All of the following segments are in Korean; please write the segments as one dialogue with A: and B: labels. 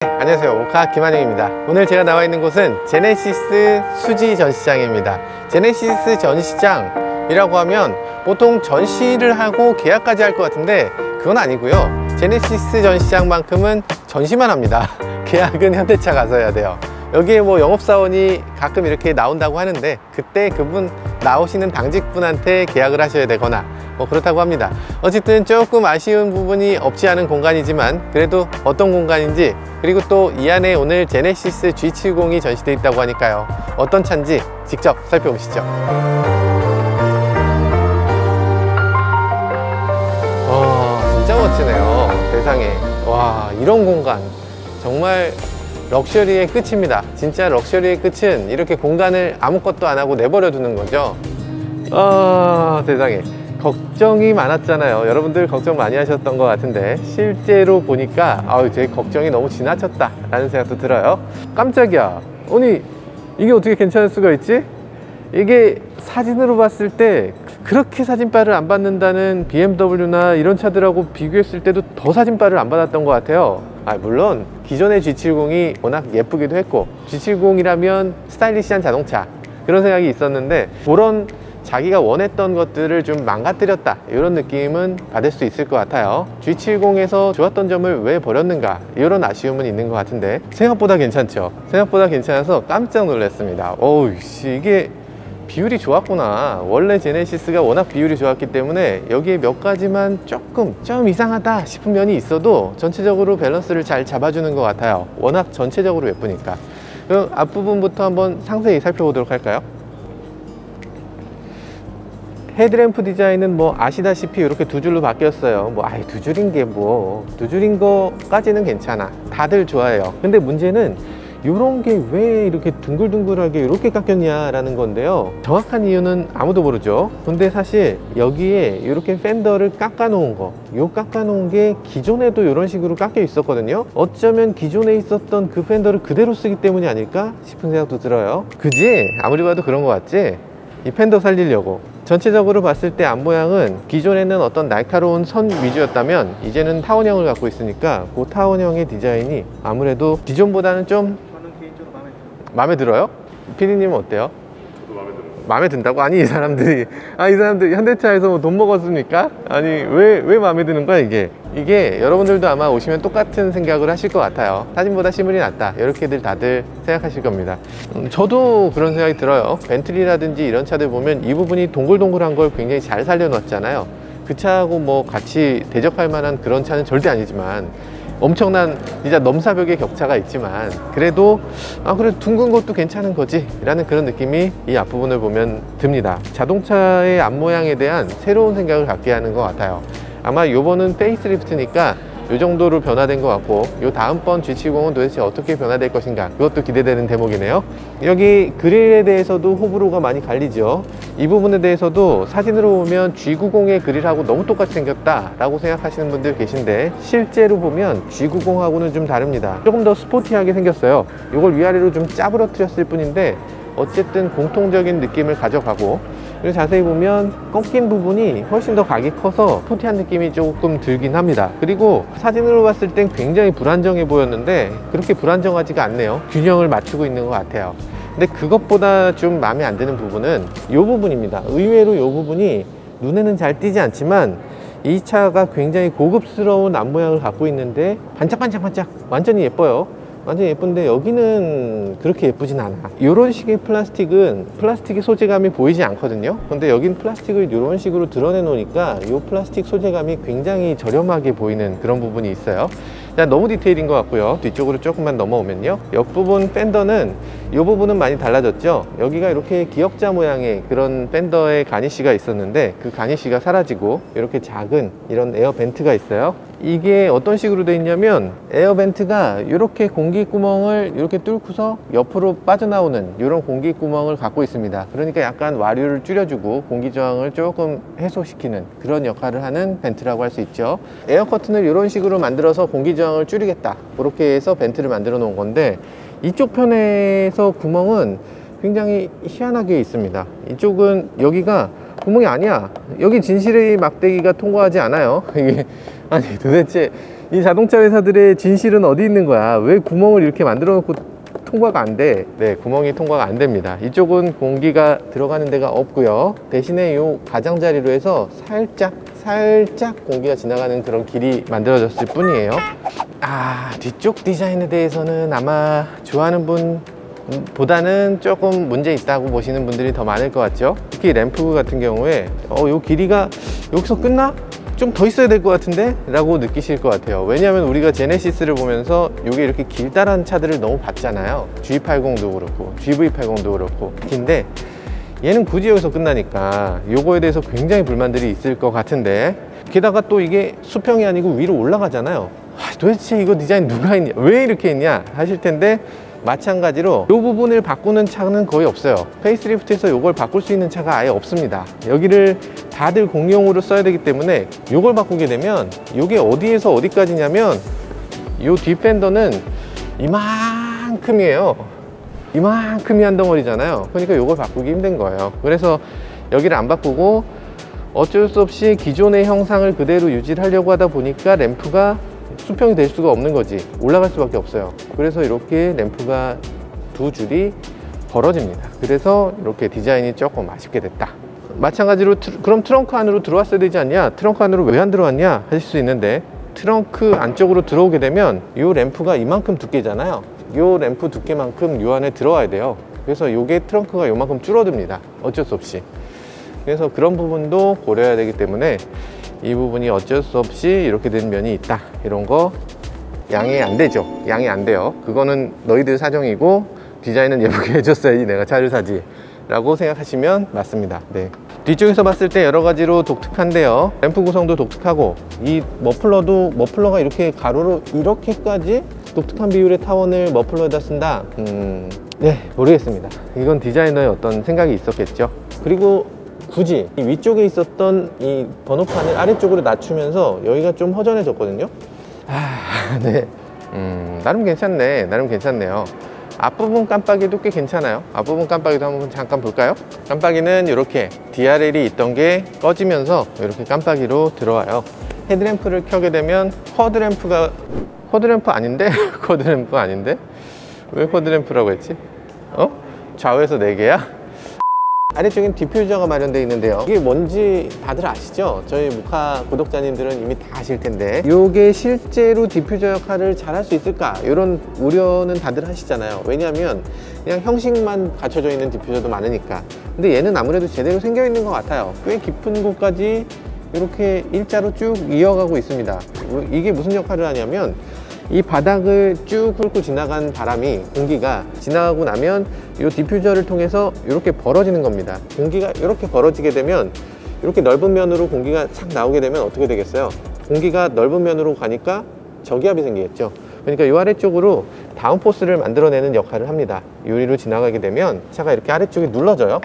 A: 안녕하세요, 오카 김한영입니다. 오늘 제가 나와 있는 곳은 제네시스 수지 전시장입니다. 제네시스 전시장이라고 하면 보통 전시를 하고 계약까지 할 것 같은데 그건 아니고요. 제네시스 전시장만큼은 전시만 합니다. 계약은 현대차 가서 해야 돼요. 여기에 뭐 영업사원이 가끔 이렇게 나온다고 하는데 그때 그분 나오시는 당직분한테 계약을 하셔야 되거나 뭐 그렇다고 합니다. 어쨌든 조금 아쉬운 부분이 없지 않은 공간이지만 그래도 어떤 공간인지, 그리고 또 이 안에 오늘 제네시스 G70이 전시되어 있다고 하니까요, 어떤 차인지 직접 살펴보시죠. 진짜 멋지네요. 세상에. 와, 이런 공간 정말 럭셔리의 끝입니다. 진짜 럭셔리의 끝은 이렇게 공간을 아무것도 안 하고 내버려 두는 거죠. 세상에. 걱정이 많았잖아요. 여러분들 걱정 많이 하셨던 것 같은데 실제로 보니까 제 걱정이 너무 지나쳤다 라는 생각도 들어요. 깜짝이야, 아니 이게 어떻게 괜찮을 수가 있지? 이게 사진으로 봤을 때 그렇게 사진빨을 안 받는다는 BMW나 이런 차들하고 비교했을 때도 더 사진빨을 안 받았던 것 같아요. 물론 기존의 G70이 워낙 예쁘기도 했고 G70이라면 스타일리시한 자동차, 그런 생각이 있었는데 그런 자기가 원했던 것들을 좀 망가뜨렸다, 이런 느낌은 받을 수 있을 것 같아요. G70에서 좋았던 점을 왜 버렸는가, 이런 아쉬움은 있는 것 같은데 생각보다 괜찮죠. 생각보다 괜찮아서 깜짝 놀랐습니다. 이게 비율이 좋았구나. 원래 제네시스가 워낙 비율이 좋았기 때문에 여기에 몇 가지만 좀 이상하다 싶은 면이 있어도 전체적으로 밸런스를 잘 잡아주는 것 같아요. 워낙 전체적으로 예쁘니까. 그럼 앞부분부터 한번 상세히 살펴보도록 할까요? 헤드램프 디자인은 뭐 아시다시피 이렇게 두 줄로 바뀌었어요. 두 줄인 게 두 줄인 거까지는 괜찮아. 다들 좋아해요. 근데 문제는 이런 게 왜 이렇게 둥글둥글하게 이렇게 깎였냐 라는 건데요, 정확한 이유는 아무도 모르죠. 근데 사실 여기에 이렇게 팬더를 깎아 놓은 깎아 놓은 게 기존에도 이런 식으로 깎여 있었거든요. 어쩌면 기존에 있었던 그 팬더를 그대로 쓰기 때문이 아닐까 싶은 생각도 들어요. 그지? 아무리 봐도 그런 거 같지? 이 팬더 살리려고. 전체적으로 봤을 때 앞모양은 기존에는 어떤 날카로운 선 위주였다면 이제는 타원형을 갖고 있으니까 그 타원형의 디자인이 아무래도 기존보다는 좀 마음에 들어요? 피디님은 어때요?
B: 저도 마음에 들어요.
A: 마음에 든다고? 아니 이 사람들이 현대차에서 뭐 돈 먹었습니까? 아니 왜 마음에 드는 거야 이게? 이게 여러분들도 아마 오시면 똑같은 생각을 하실 것 같아요. 사진보다 실물이 낫다, 이렇게들 다들 생각하실 겁니다. 저도 그런 생각이 들어요. 벤틀리라든지 이런 차들 보면 이 부분이 동글동글한 걸 굉장히 잘 살려놨잖아요. 그 차하고 뭐 같이 대적할 만한 그런 차는 절대 아니지만, 엄청난 진짜 넘사벽의 격차가 있지만 그래도 그래 둥근 것도 괜찮은 거지 라는 그런 느낌이 이 앞부분을 보면 듭니다. 자동차의 앞모양에 대한 새로운 생각을 갖게 하는 것 같아요. 아마 요번은 페이스리프트니까 요 정도로 변화된 것 같고, 요 다음번 G70은 도대체 어떻게 변화될 것인가, 그것도 기대되는 대목이네요. 여기 그릴에 대해서도 호불호가 많이 갈리죠. 이 부분에 대해서도 사진으로 보면 G90의 그릴하고 너무 똑같이 생겼다 라고 생각하시는 분들 계신데 실제로 보면 G90하고는 좀 다릅니다. 조금 더 스포티하게 생겼어요. 이걸 위아래로 좀 짜부러뜨렸을 뿐인데 어쨌든 공통적인 느낌을 가져가고, 그리고 자세히 보면 꺾인 부분이 훨씬 더 각이 커서 스포티한 느낌이 조금 들긴 합니다. 그리고 사진으로 봤을 땐 굉장히 불안정해 보였는데 그렇게 불안정하지가 않네요. 균형을 맞추고 있는 것 같아요. 근데 그것보다 좀 마음에 안 드는 부분은 이 부분입니다. 의외로 이 부분이 눈에는 잘 띄지 않지만 이 차가 굉장히 고급스러운 앞모양을 갖고 있는데 반짝반짝반짝 완전히 예뻐요. 완전 예쁜데 여기는 그렇게 예쁘진 않아. 이런 식의 플라스틱은 플라스틱의 소재감이 보이지 않거든요. 근데 여긴 플라스틱을 이런 식으로 드러내 놓으니까 이 플라스틱 소재감이 굉장히 저렴하게 보이는 그런 부분이 있어요. 너무 디테일인 것 같고요. 뒤쪽으로 조금만 넘어오면요, 옆부분 팬더는 이 부분은 많이 달라졌죠. 여기가 이렇게 기역자 모양의 그런 팬더의 가니쉬가 있었는데 그 가니쉬가 사라지고 이렇게 작은 이런 에어 벤트가 있어요. 이게 어떤 식으로 되어 있냐면 에어 벤트가 이렇게 공기구멍을 이렇게 뚫고서 옆으로 빠져나오는 이런 공기구멍을 갖고 있습니다. 그러니까 약간 와류를 줄여주고 공기저항을 조금 해소시키는 그런 역할을 하는 벤트라고 할 수 있죠. 에어 커튼을 이런 식으로 만들어서 공기저항을 줄이겠다, 그렇게 해서 벤트를 만들어 놓은 건데 이쪽 편에서 구멍은 굉장히 희한하게 있습니다. 이쪽은 여기가 구멍이 아니야. 여기 진실의 막대기가 통과하지 않아요. 이게 아니 도대체 이 자동차 회사들의 진실은 어디 있는 거야? 왜 구멍을 이렇게 만들어 놓고 통과가 안 돼? 네, 구멍이 통과가 안 됩니다. 이쪽은 공기가 들어가는 데가 없고요. 대신에 이 가장자리로 해서 살짝 공기가 지나가는 그런 길이 만들어졌을 뿐이에요. 뒤쪽 디자인에 대해서는 아마 좋아하는 분 보다는 조금 문제 있다고 보시는 분들이 더 많을 것 같죠. 특히 램프 같은 경우에 요 길이가 여기서 끝나? 좀 더 있어야 될 것 같은데? 라고 느끼실 것 같아요. 왜냐하면 우리가 제네시스를 보면서 이게 이렇게 길다란 차들을 너무 봤잖아요. G80도 그렇고 GV80도 그렇고. 근데 얘는 굳이 여기서 끝나니까 요거에 대해서 굉장히 불만들이 있을 것 같은데, 게다가 또 이게 수평이 아니고 위로 올라가잖아요. 도대체 이거 디자인 누가 했냐, 왜 이렇게 했냐 하실 텐데, 마찬가지로 이 부분을 바꾸는 차는 거의 없어요. 페이스리프트에서 이걸 바꿀 수 있는 차가 아예 없습니다. 여기를 다들 공용으로 써야 되기 때문에 이걸 바꾸게 되면, 이게 어디에서 어디까지냐면 이 뒷펜더는 이만큼이에요. 이만큼이 한 덩어리잖아요. 그러니까 이걸 바꾸기 힘든 거예요. 그래서 여기를 안 바꾸고 어쩔 수 없이 기존의 형상을 그대로 유지를 하려고 하다 보니까 램프가 수평이 될 수가 없는 거지. 올라갈 수밖에 없어요. 그래서 이렇게 램프가 두 줄이 벌어집니다. 그래서 이렇게 디자인이 조금 아쉽게 됐다. 마찬가지로 그럼 트렁크 안으로 들어왔어야 되지 않냐, 트렁크 안으로 왜 안 들어왔냐 하실 수 있는데, 트렁크 안쪽으로 들어오게 되면 이 램프가 이만큼 두께잖아요. 이 램프 두께만큼 이 안에 들어와야 돼요. 그래서 이게 트렁크가 이만큼 줄어듭니다. 어쩔 수 없이. 그래서 그런 부분도 고려해야 되기 때문에 이 부분이 어쩔 수 없이 이렇게 된 면이 있다. 이런 거 양해 안 되죠. 양해 안 돼요. 그거는 너희들 사정이고 디자인은 예쁘게 해줬어야지 내가 차를 사지 라고 생각하시면 맞습니다. 네. 뒤쪽에서 봤을 때 여러 가지로 독특한데요. 램프 구성도 독특하고, 이 머플러가 이렇게 가로로 이렇게까지 독특한 비율의 타원을 머플러에다 쓴다? 네, 모르겠습니다. 이건 디자이너의 어떤 생각이 있었겠죠. 그리고 굳이 이 위쪽에 있었던 이 번호판을 아래쪽으로 낮추면서 여기가 좀 허전해졌거든요. 네. 나름 괜찮네. 나름 괜찮네요. 앞부분 깜빡이도 꽤 괜찮아요. 앞부분 깜빡이도 한번 잠깐 볼까요? 깜빡이는 이렇게 DRL이 있던 게 꺼지면서 이렇게 깜빡이로 들어와요. 헤드램프를 켜게 되면 쿼드램프 아닌데? 쿼드램프 아닌데? 왜 쿼드램프라고 했지? 좌우에서 4개야? 아래쪽엔 디퓨저가 마련되어 있는데요. 이게 뭔지 다들 아시죠? 저희 모카 구독자님들은 이미 다 아실 텐데, 이게 실제로 디퓨저 역할을 잘 할 수 있을까? 이런 우려는 다들 하시잖아요. 왜냐하면 그냥 형식만 갖춰져 있는 디퓨저도 많으니까. 근데 얘는 아무래도 제대로 생겨 있는 것 같아요. 꽤 깊은 곳까지 이렇게 일자로 쭉 이어가고 있습니다. 이게 무슨 역할을 하냐면, 이 바닥을 쭉 훑고 지나간 바람이, 공기가 지나가고 나면 이 디퓨저를 통해서 이렇게 벌어지는 겁니다. 공기가 이렇게 벌어지게 되면, 이렇게 넓은 면으로 공기가 싹 나오게 되면 어떻게 되겠어요? 공기가 넓은 면으로 가니까 저기압이 생기겠죠. 그러니까 이 아래쪽으로 다운포스를 만들어내는 역할을 합니다. 유리로 지나가게 되면 차가 이렇게 아래쪽에 눌러져요.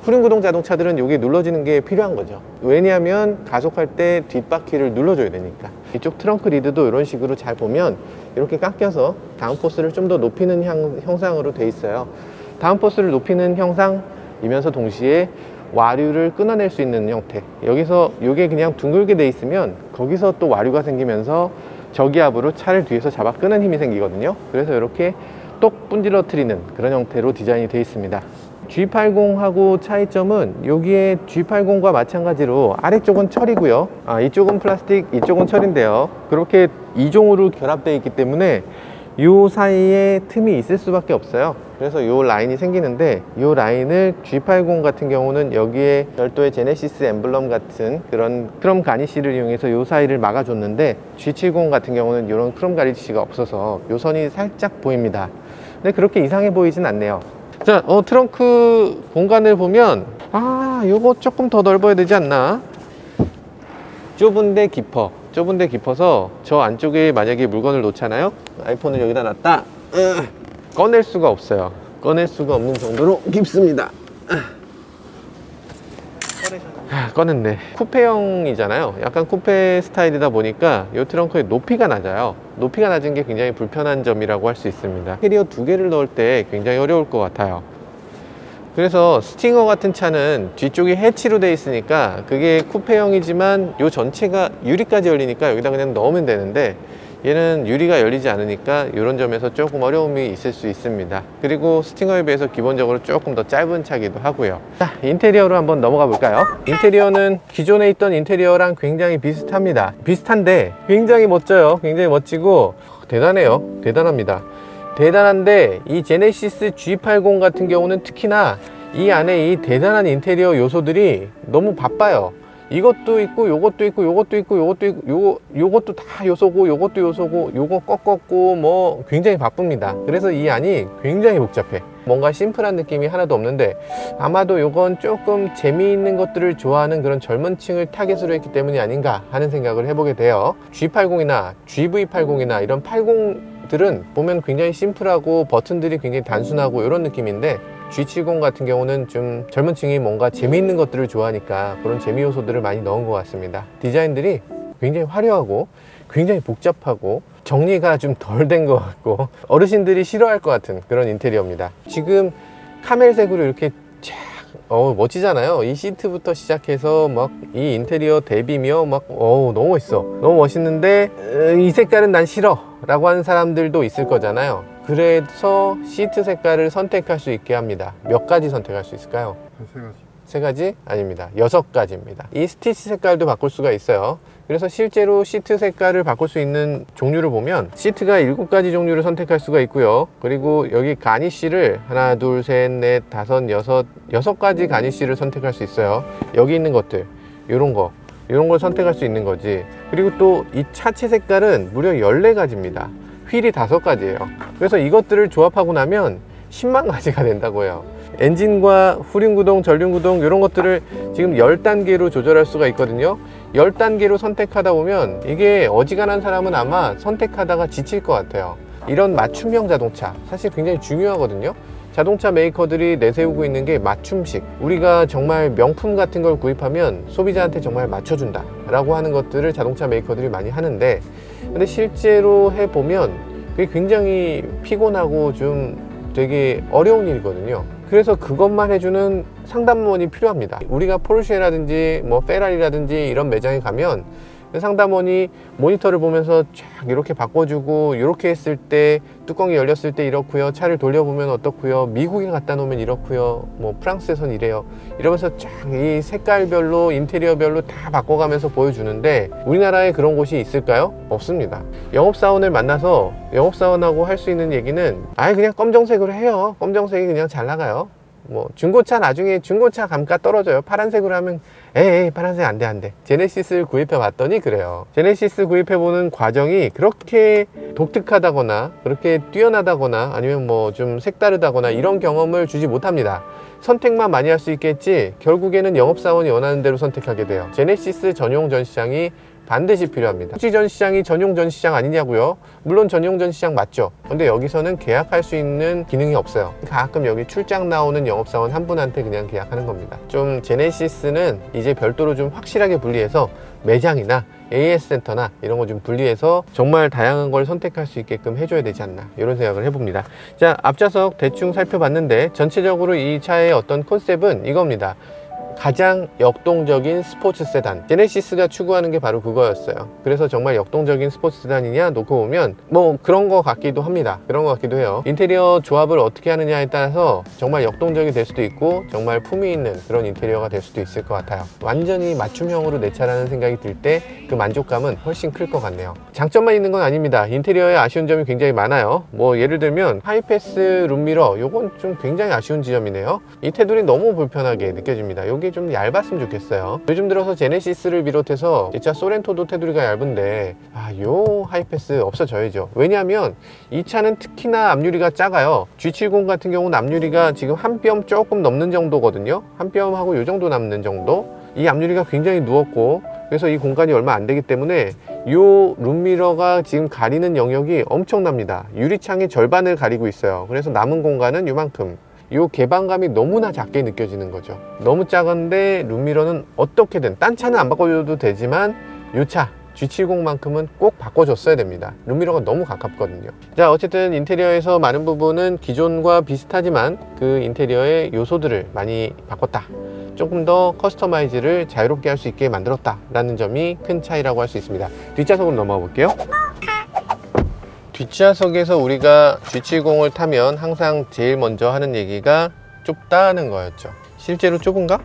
A: 후륜구동 자동차들은 여기 눌러지는 게 필요한 거죠. 왜냐하면 가속할 때 뒷바퀴를 눌러줘야 되니까. 이쪽 트렁크 리드도 이런 식으로 잘 보면 이렇게 깎여서 다운포스를 좀 더 높이는 형상으로 돼 있어요. 다운포스를 높이는 형상이면서 동시에 와류를 끊어낼 수 있는 형태. 여기서 이게 그냥 둥글게 돼 있으면 거기서 또 와류가 생기면서 저기압으로 차를 뒤에서 잡아 끄는 힘이 생기거든요. 그래서 이렇게 똑 분질러트리는 그런 형태로 디자인이 되어 있습니다. G80하고 차이점은, 여기에 G80과 마찬가지로 아래쪽은 철이고요, 이쪽은 플라스틱, 이쪽은 철인데요, 그렇게 이종으로 결합되어 있기 때문에 이 사이에 틈이 있을 수밖에 없어요. 그래서 이 라인이 생기는데, 이 라인을 G80 같은 경우는 여기에 별도의 제네시스 엠블럼 같은 그런 크롬 가니쉬를 이용해서 이 사이를 막아줬는데, G70 같은 경우는 이런 크롬 가니쉬가 없어서 이 선이 살짝 보입니다. 근데 그렇게 이상해 보이진 않네요. 자, 트렁크 공간을 보면, 요거 조금 더 넓어야 되지 않나? 좁은데 깊어서 저 안쪽에 만약에 물건을 놓잖아요. 아이폰을 여기다 놨다, 꺼낼 수가 없어요. 꺼낼 수가 없는 정도로 깊습니다. 꺼냈네. 쿠페형이잖아요. 약간 쿠페 스타일이다 보니까 이 트렁크의 높이가 낮아요. 높이가 낮은 게 굉장히 불편한 점이라고 할 수 있습니다. 캐리어 2개를 넣을 때 굉장히 어려울 것 같아요. 그래서 스팅어 같은 차는 뒤쪽이 해치로 되어 있으니까 그게 쿠페형이지만 이 전체가 유리까지 열리니까 여기다 그냥 넣으면 되는데, 얘는 유리가 열리지 않으니까 이런 점에서 조금 어려움이 있을 수 있습니다. 그리고 스팅어에 비해서 기본적으로 조금 더 짧은 차기도 하고요. 자, 인테리어로 한번 넘어가 볼까요? 인테리어는 기존에 있던 인테리어랑 굉장히 비슷한데 굉장히 멋져요. 굉장히 멋지고 대단해요. 대단합니다. 대단한데 이 제네시스 G80 같은 경우는 특히나 이 안에 이 대단한 인테리어 요소들이 너무 바빠요. 이것도 있고 요것도 있고 요것도 있고 요것도 있고 요것도 다 요소고 요것도 요소고 요거 꺾었고 뭐 굉장히 바쁩니다. 그래서 이 안이 굉장히 복잡해. 뭔가 심플한 느낌이 하나도 없는데 아마도 요건 조금 재미있는 것들을 좋아하는 그런 젊은 층을 타겟으로 했기 때문이 아닌가 하는 생각을 해보게 돼요. G80이나 GV80이나 이런 80들은 보면 굉장히 심플하고 버튼들이 굉장히 단순하고 이런 느낌인데 G70 같은 경우는 좀 젊은 층이 뭔가 재미있는 것들을 좋아하니까 그런 재미 요소들을 많이 넣은 것 같습니다. 디자인들이 굉장히 화려하고 굉장히 복잡하고 정리가 좀 덜 된 것 같고 어르신들이 싫어할 것 같은 그런 인테리어입니다. 지금 카멜색으로 이렇게 쫙 멋지잖아요. 이 시트부터 시작해서 막 이 인테리어 대비며 막 너무 멋있어. 너무 멋있는데 이 색깔은 난 싫어 라고 하는 사람들도 있을 거잖아요. 그래서 시트 색깔을 선택할 수 있게 합니다. 몇 가지 선택할 수 있을까요? 세 가지? 아닙니다. 6가지입니다. 이 스티치 색깔도 바꿀 수가 있어요. 그래서 실제로 시트 색깔을 바꿀 수 있는 종류를 보면 시트가 7가지 종류를 선택할 수가 있고요. 그리고 여기 가니쉬를 하나, 둘, 셋, 넷, 다섯, 여섯 가지 가니쉬를 선택할 수 있어요. 여기 있는 것들, 이런 걸 선택할 수 있는 거지. 그리고 또 이 차체 색깔은 무려 14가지입니다. 휠이 5가지예요. 그래서 이것들을 조합하고 나면 10만 가지가 된다고 해요. 엔진과 후륜구동, 전륜구동 이런 것들을 지금 10단계로 조절할 수가 있거든요. 10단계로 선택하다 보면 이게 어지간한 사람은 아마 선택하다가 지칠 것 같아요. 이런 맞춤형 자동차 사실 굉장히 중요하거든요. 자동차 메이커들이 내세우고 있는 게 맞춤식, 우리가 정말 명품 같은 걸 구입하면 소비자한테 정말 맞춰준다 라고 하는 것들을 자동차 메이커들이 많이 하는데, 근데 실제로 해보면 그게 굉장히 피곤하고 좀 되게 어려운 일이거든요. 그래서 그것만 해주는 상담원이 필요합니다. 우리가 포르쉐라든지 뭐 페라리라든지 이런 매장에 가면 상담원이 모니터를 보면서 쫙 이렇게 바꿔주고, 이렇게 했을 때 뚜껑이 열렸을 때 이렇고요, 차를 돌려보면 어떻고요, 미국에 갖다 놓으면 이렇고요, 뭐 프랑스에선 이래요, 이러면서 쫙 이 색깔별로 인테리어별로 다 바꿔가면서 보여주는데, 우리나라에 그런 곳이 있을까요? 없습니다. 영업사원을 만나서 영업사원하고 할 수 있는 얘기는 그냥 검정색으로 해요. 검정색이 그냥 잘 나가요. 뭐 중고차 나중에 중고차 감가 떨어져요. 파란색으로 하면 에이 파란색 안돼. 제네시스를 구입해 봤더니 그래요. 제네시스 구입해 보는 과정이 그렇게 독특하다거나 그렇게 뛰어나다거나 아니면 뭐 좀 색다르다거나 이런 경험을 주지 못합니다. 선택만 많이 할 수 있겠지 결국에는 영업사원이 원하는 대로 선택하게 돼요. 제네시스 전용 전시장이 반드시 필요합니다. 굳이 전시장이 전용 전시장 아니냐고요? 물론 전용 전시장 맞죠. 근데 여기서는 계약할 수 있는 기능이 없어요. 가끔 여기 출장 나오는 영업사원 한 분한테 그냥 계약하는 겁니다. 좀 제네시스는 이제 별도로 좀 확실하게 분리해서 매장이나 AS 센터나 이런 거 좀 분리해서 정말 다양한 걸 선택할 수 있게끔 해줘야 되지 않나, 이런 생각을 해봅니다. 자, 앞좌석 대충 살펴봤는데 전체적으로 이 차의 어떤 컨셉은 이겁니다. 가장 역동적인 스포츠 세단, 제네시스가 추구하는 게 바로 그거였어요. 그래서 정말 역동적인 스포츠 세단이냐 놓고 보면 뭐 그런 거 같기도 합니다. 그런 거 같기도 해요. 인테리어 조합을 어떻게 하느냐에 따라서 정말 역동적이 될 수도 있고 정말 품위 있는 그런 인테리어가 될 수도 있을 것 같아요. 완전히 맞춤형으로 내 차라는 생각이 들 때 그 만족감은 훨씬 클 것 같네요. 장점만 있는 건 아닙니다. 인테리어에 아쉬운 점이 굉장히 많아요. 뭐 예를 들면 하이패스 룸미러, 요건 좀 굉장히 아쉬운 지점이네요. 이 테두리 너무 불편하게 느껴집니다. 요게 좀 얇았으면 좋겠어요. 요즘 들어서 제네시스를 비롯해서 진짜 소렌토도 테두리가 얇은데 요 하이패스 없어져야죠. 왜냐하면 이 차는 특히나 앞유리가 작아요. G70 같은 경우는 앞유리가 지금 한 뼘 조금 넘는 정도거든요. 한 뼘하고 요 정도 남는 정도. 이 앞유리가 굉장히 누웠고, 그래서 이 공간이 얼마 안 되기 때문에 요 룸미러가 지금 가리는 영역이 엄청납니다. 유리창의 절반을 가리고 있어요. 그래서 남은 공간은 요만큼. 이 개방감이 너무나 작게 느껴지는 거죠. 너무 작은데 룸미러는 어떻게든, 딴 차는 안 바꿔줘도 되지만 이 차 G70만큼은 꼭 바꿔줬어야 됩니다. 룸미러가 너무 가깝거든요. 자, 어쨌든 인테리어에서 많은 부분은 기존과 비슷하지만 그 인테리어의 요소들을 많이 바꿨다, 조금 더 커스터마이즈를 자유롭게 할 수 있게 만들었다 라는 점이 큰 차이라고 할 수 있습니다. 뒷좌석으로 넘어가 볼게요. 뒷좌석에서 우리가 G70을 타면 항상 제일 먼저 하는 얘기가 좁다는 거였죠. 실제로 좁은가?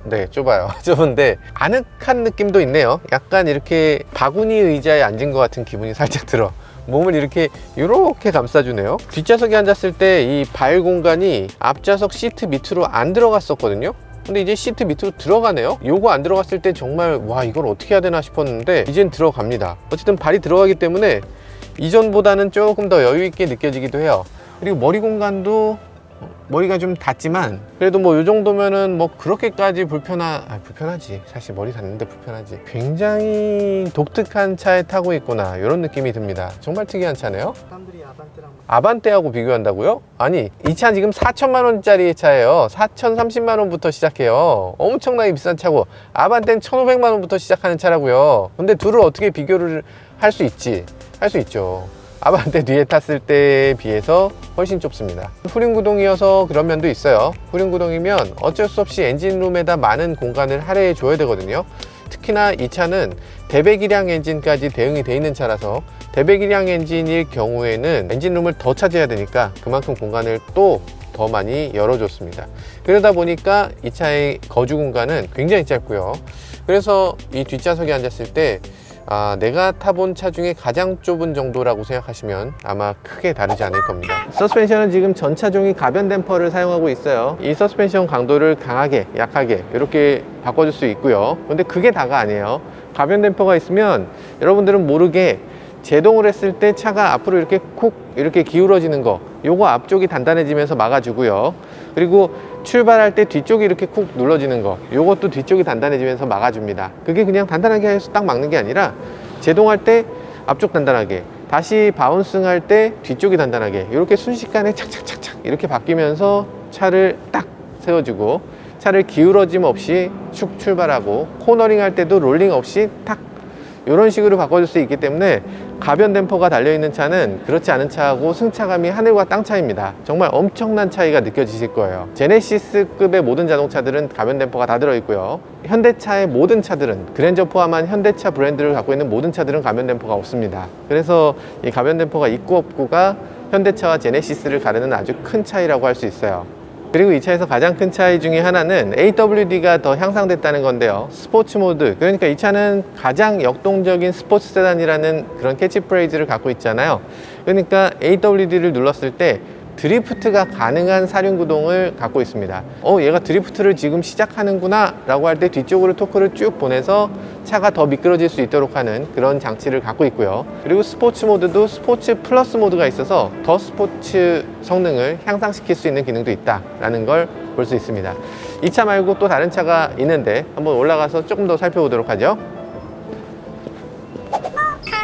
A: 네, 좁아요. 좁은데 아늑한 느낌도 있네요. 약간 이렇게 바구니 의자에 앉은 것 같은 기분이 살짝 들어. 몸을 이렇게 감싸주네요. 뒷좌석에 앉았을 때 이 발 공간이 앞좌석 시트 밑으로 안 들어갔었거든요. 근데 이제 시트 밑으로 들어가네요. 요거 안 들어갔을 때 정말 와, 이걸 어떻게 해야 되나 싶었는데 이젠 들어갑니다. 어쨌든 발이 들어가기 때문에 이전보다는 조금 더 여유 있게 느껴지기도 해요. 그리고 머리 공간도 머리가 좀 닿지만 그래도 뭐 이 정도면은 뭐 그렇게까지 불편하지. 사실 머리 닿는데 불편하지. 굉장히 독특한 차에 타고 있구나, 이런 느낌이 듭니다. 정말 특이한 차네요.
B: 사람들이
A: 아반떼하고 비교한다고요? 아니, 이 차 지금 4천만 원짜리 차예요. 4,030만 원부터 시작해요. 엄청나게 비싼 차고, 아반떼는 1,500만 원부터 시작하는 차라고요. 근데 둘을 어떻게 비교를 할 수 있지? 할 수 있죠. 아반떼 뒤에 탔을 때에 비해서 훨씬 좁습니다. 후륜구동이어서 그런 면도 있어요. 후륜구동이면 어쩔 수 없이 엔진룸에다 많은 공간을 할애해 줘야 되거든요. 특히나 이 차는 대배기량 엔진까지 대응이 되어 있는 차라서 대배기량 엔진일 경우에는 엔진룸을 더 차지해야 되니까 그만큼 공간을 또 더 많이 열어줬습니다. 그러다 보니까 이 차의 거주 공간은 굉장히 짧고요. 그래서 이 뒷좌석에 앉았을 때 내가 타본 차 중에 가장 좁은 정도라고 생각하시면 아마 크게 다르지 않을 겁니다. 서스펜션은 지금 전 차종이 가변 댐퍼를 사용하고 있어요. 이 서스펜션 강도를 강하게, 약하게 이렇게 바꿔줄 수 있고요. 근데 그게 다가 아니에요. 가변 댐퍼가 있으면 여러분들은 모르게 제동을 했을 때 차가 앞으로 이렇게 콕 이렇게 기울어지는 거, 요거 앞쪽이 단단해지면서 막아주고요. 그리고 출발할 때 뒤쪽이 이렇게 쿡 눌러지는 거, 요것도 뒤쪽이 단단해지면서 막아줍니다. 그게 그냥 단단하게 해서 딱 막는 게 아니라 제동할 때 앞쪽 단단하게, 다시 바운싱 할 때 뒤쪽이 단단하게, 이렇게 순식간에 착착착착 이렇게 바뀌면서 차를 딱 세워주고, 차를 기울어짐 없이 축 출발하고, 코너링 할 때도 롤링 없이 탁 이런 식으로 바꿔줄 수 있기 때문에 가변 댐퍼가 달려있는 차는 그렇지 않은 차하고 승차감이 하늘과 땅 차이입니다. 정말 엄청난 차이가 느껴지실 거예요. 제네시스급의 모든 자동차들은 가변 댐퍼가 다 들어있고요. 현대차의 모든 차들은, 그랜저 포함한 현대차 브랜드를 갖고 있는 모든 차들은 가변 댐퍼가 없습니다. 그래서 이 가변 댐퍼가 있고 없고가 현대차와 제네시스를 가르는 아주 큰 차이라고 할 수 있어요. 그리고 이 차에서 가장 큰 차이 중에 하나는 AWD가 더 향상됐다는 건데요. 스포츠 모드, 그러니까 이 차는 가장 역동적인 스포츠 세단이라는 그런 캐치프레이즈를 갖고 있잖아요. 그러니까 AWD를 눌렀을 때 드리프트가 가능한 사륜구동을 갖고 있습니다. 얘가 드리프트를 지금 시작하는구나 라고 할 때 뒤쪽으로 토크를 쭉 보내서 차가 더 미끄러질 수 있도록 하는 그런 장치를 갖고 있고요. 그리고 스포츠 모드도 스포츠 플러스 모드가 있어서 더 스포츠 성능을 향상시킬 수 있는 기능도 있다 라는 걸 볼 수 있습니다. 이 차 말고 또 다른 차가 있는데 한번 올라가서 조금 더 살펴보도록 하죠.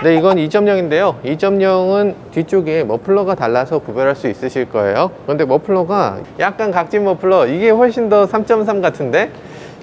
A: 네, 이건 2.0인데요 2.0은 뒤쪽에 머플러가 달라서 구별할 수 있으실 거예요. 그런데 머플러가 약간 각진 머플러, 이게 훨씬 더 3.3 같은데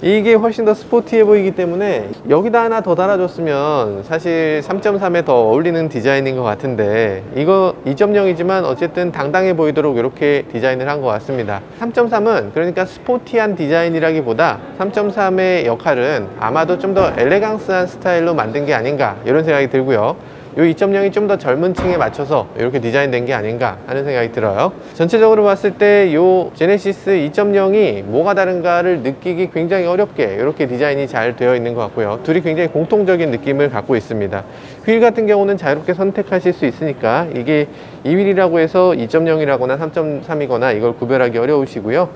A: 이게 훨씬 더 스포티해 보이기 때문에 여기다 하나 더 달아줬으면 사실 3.3에 더 어울리는 디자인인 것 같은데, 이거 2.0이지만 어쨌든 당당해 보이도록 이렇게 디자인을 한 것 같습니다. 3.3은 그러니까 스포티한 디자인이라기보다 3.3의 역할은 아마도 좀 더 엘레강스한 스타일로 만든 게 아닌가 이런 생각이 들고요. 이 2.0이 좀 더 젊은 층에 맞춰서 이렇게 디자인된 게 아닌가 하는 생각이 들어요. 전체적으로 봤을 때 이 제네시스 2.0이 뭐가 다른가를 느끼기 굉장히 어렵게 이렇게 디자인이 잘 되어 있는 것 같고요. 둘이 굉장히 공통적인 느낌을 갖고 있습니다. 휠 같은 경우는 자유롭게 선택하실 수 있으니까 이게 2휠이라고 해서 2.0이라거나 3.3이거나 이걸 구별하기 어려우시고요.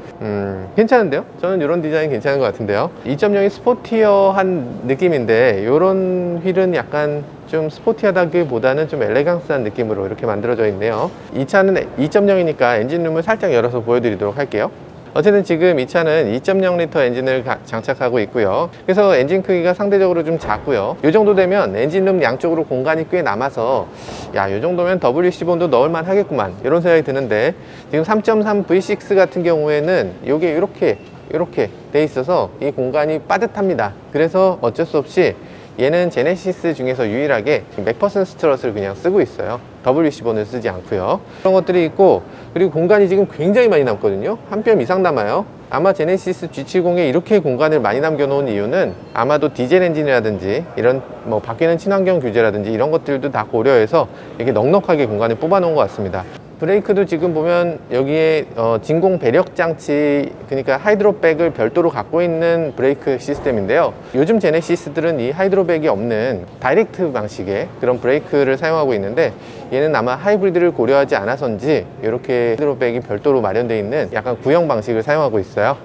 A: 괜찮은데요? 저는 이런 디자인 괜찮은 것 같은데요. 2.0이 스포티어한 느낌인데 이런 휠은 약간 좀 스포티하다기보다는 좀 엘레강스한 느낌으로 이렇게 만들어져 있네요. 이 차는 2.0이니까 엔진룸을 살짝 열어서 보여드리도록 할게요. 어쨌든 지금 이 차는 2.0L 엔진을 장착하고 있고요. 그래서 엔진 크기가 상대적으로 좀 작고요. 이 정도 되면 엔진룸 양쪽으로 공간이 꽤 남아서 이 정도면 WC 본도 넣을만 하겠구만 이런 생각이 드는데, 지금 3.3 V6 같은 경우에는 이게 이렇게 돼 있어서 이 공간이 빠듯합니다. 그래서 어쩔 수 없이 얘는 제네시스 중에서 유일하게 맥퍼슨 스트럿을 그냥 쓰고 있어요. WC 본을 쓰지 않고요. 그런 것들이 있고, 그리고 공간이 지금 굉장히 많이 남거든요. 한 뼘 이상 남아요. 아마 제네시스 G70에 이렇게 공간을 많이 남겨놓은 이유는 아마도 디젤 엔진이라든지 이런 뭐 바뀌는 친환경 규제라든지 이런 것들도 다 고려해서 이렇게 넉넉하게 공간을 뽑아 놓은 것 같습니다. 브레이크도 지금 보면 여기에 진공 배력 장치, 그러니까 하이드로백을 별도로 갖고 있는 브레이크 시스템인데요. 요즘 제네시스들은 이 하이드로백이 없는 다이렉트 방식의 그런 브레이크를 사용하고 있는데, 얘는 아마 하이브리드를 고려하지 않아서인지 이렇게 하이드로백이 별도로 마련되어 있는 약간 구형 방식을 사용하고 있어요.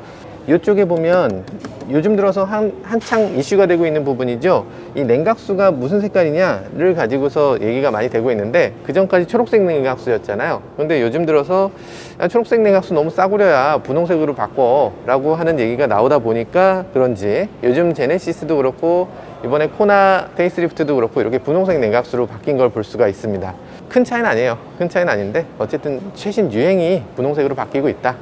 A: 이쪽에 보면 요즘 들어서 한창 이슈가 되고 있는 부분이죠. 이 냉각수가 무슨 색깔이냐를 가지고서 얘기가 많이 되고 있는데, 그 전까지 초록색 냉각수였잖아요. 그런데 요즘 들어서 초록색 냉각수 너무 싸구려야 분홍색으로 바꿔 라고 하는 얘기가 나오다 보니까 그런지 요즘 제네시스도 그렇고 이번에 코나 페이스리프트도 그렇고 이렇게 분홍색 냉각수로 바뀐 걸 볼 수가 있습니다. 큰 차이는 아니에요. 큰 차이는 아닌데 어쨌든 최신 유행이 분홍색으로 바뀌고 있다.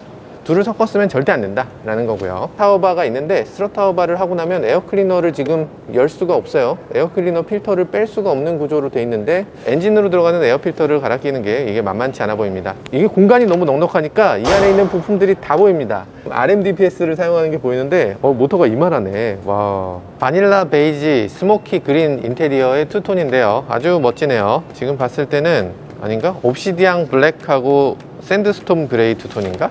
A: 둘을 섞었으면 절대 안 된다 라는 거고요. 타워바가 있는데, 스트럿 타워바를 하고 나면 에어클리너를 지금 열 수가 없어요. 에어클리너 필터를 뺄 수가 없는 구조로 돼 있는데, 엔진으로 들어가는 에어 필터를 갈아 끼는 게 이게 만만치 않아 보입니다. 이게 공간이 너무 넉넉하니까 이 안에 있는 부품들이 다 보입니다. RMDPS를 사용하는 게 보이는데 모터가 이만하네. 와. 바닐라 베이지 스모키 그린 인테리어의 투톤인데요, 아주 멋지네요. 지금 봤을 때는 아닌가? 옵시디앙 블랙하고 샌드스톰 그레이 투톤인가?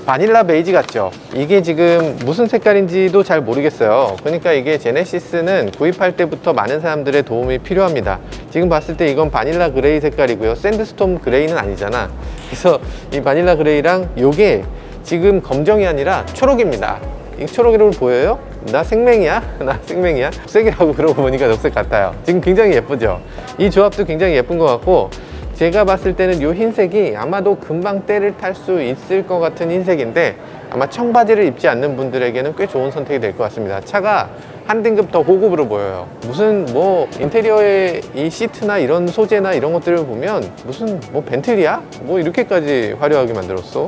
A: 바닐라 베이지 같죠? 이게 지금 무슨 색깔인지도 잘 모르겠어요. 그러니까 이게 제네시스는 구입할 때부터 많은 사람들의 도움이 필요합니다. 지금 봤을 때 이건 바닐라 그레이 색깔이고요, 샌드스톰 그레이는 아니잖아. 그래서 이 바닐라 그레이랑 요게 지금 검정이 아니라 초록입니다. 이 초록이로 보여요? 나 생맹이야? 나 생맹이야? 녹색이라고 그러고 보니까 녹색 같아요. 지금 굉장히 예쁘죠? 이 조합도 굉장히 예쁜 것 같고, 제가 봤을 때는 이 흰색이 아마도 금방 때를 탈 수 있을 것 같은 흰색인데, 아마 청바지를 입지 않는 분들에게는 꽤 좋은 선택이 될 것 같습니다. 차가 한 등급 더 고급으로 보여요. 무슨 뭐 인테리어의 이 시트나 이런 소재나 이런 것들을 보면 무슨 뭐 벤틀리야? 뭐 이렇게까지 화려하게 만들었어.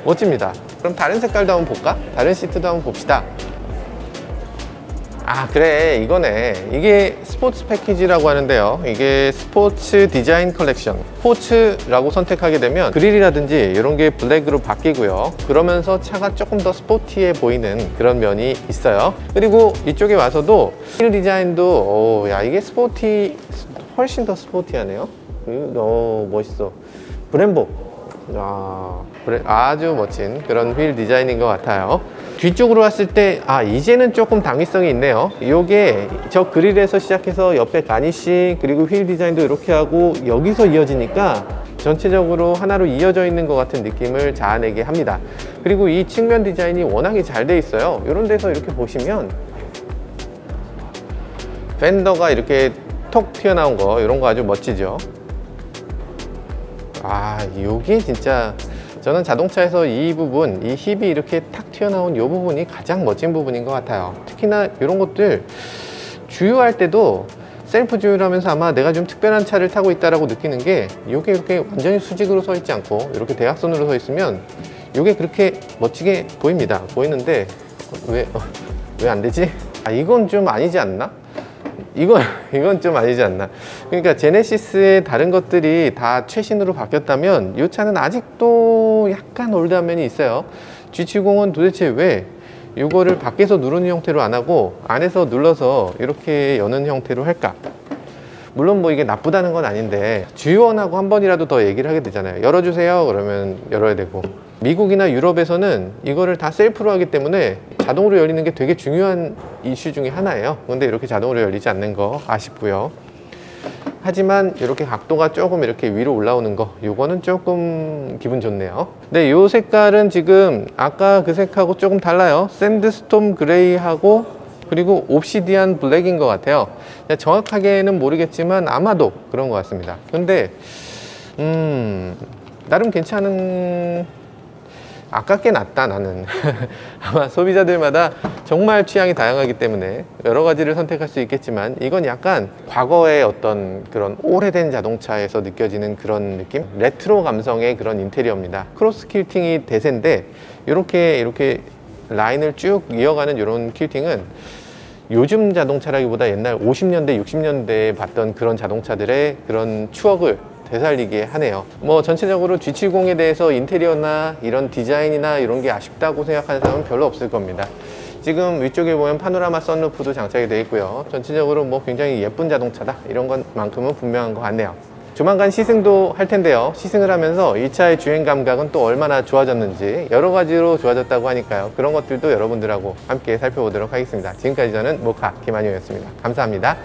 A: 멋집니다. 그럼 다른 색깔도 한번 볼까? 다른 시트도 한번 봅시다. 아, 그래, 이거네. 이게 스포츠 패키지라고 하는데요, 이게 스포츠 디자인 컬렉션. 스포츠라고 선택하게 되면 그릴이라든지 이런 게 블랙으로 바뀌고요, 그러면서 차가 조금 더 스포티해 보이는 그런 면이 있어요. 그리고 이쪽에 와서도 휠 디자인도 야, 이게 훨씬 더 스포티하네요. 멋있어. 브렘보. 아주 멋진 그런 휠 디자인인 것 같아요. 뒤쪽으로 왔을 때 이제는 조금 당위성이 있네요. 이게 저 그릴에서 시작해서 옆에 가니쉬, 그리고 휠 디자인도 이렇게 하고 여기서 이어지니까 전체적으로 하나로 이어져 있는 것 같은 느낌을 자아내게 합니다. 그리고 이 측면 디자인이 워낙에 잘 돼 있어요. 이런 데서 이렇게 보시면 펜더가 이렇게 톡 튀어나온 거, 이런 거 아주 멋지죠. 이게 진짜 저는 자동차에서 이 부분, 이 힙이 이렇게 탁 튀어나온 이 부분이 가장 멋진 부분인 것 같아요. 특히나 이런 것들 주유할 때도 셀프 주유를 하면서 아마 내가 좀 특별한 차를 타고 있다라고 느끼는 게, 이게 이렇게 완전히 수직으로 서 있지 않고 이렇게 대각선으로 서 있으면 이게 그렇게 멋지게 보이는데 왜 안 되지? 이건 좀 아니지 않나? 이건 좀 아니지 않나. 그러니까 제네시스의 다른 것들이 다 최신으로 바뀌었다면 이 차는 아직도 약간 올드한 면이 있어요. G70은 도대체 왜 이거를 밖에서 누르는 형태로 안 하고 안에서 눌러서 이렇게 여는 형태로 할까? 물론 뭐 이게 나쁘다는 건 아닌데, 주유원하고 한 번이라도 더 얘기를 하게 되잖아요. 열어주세요 그러면 열어야 되고, 미국이나 유럽에서는 이거를 다 셀프로 하기 때문에 자동으로 열리는 게 되게 중요한 이슈 중에 하나예요. 근데 이렇게 자동으로 열리지 않는 거 아쉽고요. 하지만 이렇게 각도가 조금 이렇게 위로 올라오는 거, 요거는 조금 기분 좋네요. 근데 요 색깔은 지금 아까 그 색하고 조금 달라요. 샌드스톰 그레이하고 그리고 옵시디안 블랙인 것 같아요. 정확하게는 모르겠지만 아마도 그런 것 같습니다. 근데 나름 괜찮은, 아깝게 낫다 나는. 아마 소비자들마다 정말 취향이 다양하기 때문에 여러 가지를 선택할 수 있겠지만, 이건 약간 과거의 어떤 그런 오래된 자동차에서 느껴지는 그런 느낌? 레트로 감성의 그런 인테리어입니다. 크로스 퀼팅이 대세인데, 이렇게 라인을 쭉 이어가는 이런 퀼팅은 요즘 자동차라기보다 옛날 50년대, 60년대에 봤던 그런 자동차들의 그런 추억을 되살리게 하네요. 뭐 전체적으로 G70에 대해서 인테리어나 이런 디자인이나 이런 게 아쉽다고 생각하는 사람은 별로 없을 겁니다. 지금 위쪽에 보면 파노라마 선루프도 장착이 되어 있고요. 전체적으로 뭐 굉장히 예쁜 자동차다 이런 것만큼은 분명한 것 같네요. 조만간 시승도 할 텐데요. 시승을 하면서 이 차의 주행 감각은 또 얼마나 좋아졌는지 여러 가지로 좋아졌다고 하니까요. 그런 것들도 여러분들하고 함께 살펴보도록 하겠습니다. 지금까지 저는 모카 김한효였습니다. 감사합니다.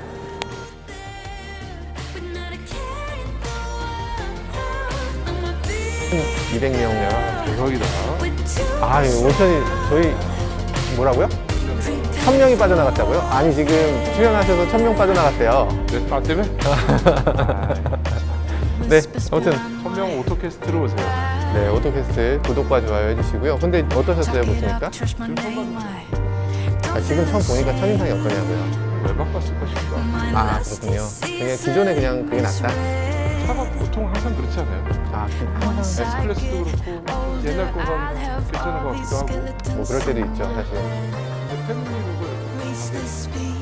A: 200명이요.
B: 대박이다.
A: 아, 5천이 저희 뭐라고요? 1000명이 빠져나갔다고요? 아니 지금 출연하셔서 1000명 빠져나갔대요.
B: 네, 아 때문에?
A: 네, 아무튼
B: 1000명 오토캐스트로 오세요.
A: 네, 오토캐스트 구독과 좋아요 해주시고요. 근데 어떠셨어요, 보시니까?
B: 지금 처음 봤는데
A: 지금 처음 보니까 첫인상이 어떠냐고요?
B: 왜 바꿨을까 싶다.
A: 아, 그렇군요. 그냥 기존에 그냥 그게 낫다?
B: 차가 보통 항상 그렇지 않아요?
A: 아, 항상
B: S클래스도 그렇고 옛날 거가 괜찮은 것 같기도 하고.
A: 뭐 그럴 때도 있죠, 사실.
B: 패밀리룩을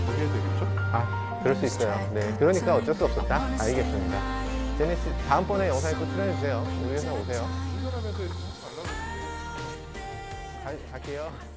B: 가게 되겠죠?
A: 아, 그럴 수 있어요. 네, 그러니까 어쩔 수 없었다. 알겠습니다. 제네시 다음번에 영상에 또 출연해주세요. 우리 회사 오세요.
B: 운전하면서 이렇게 하지 말라고.
A: 갈게요.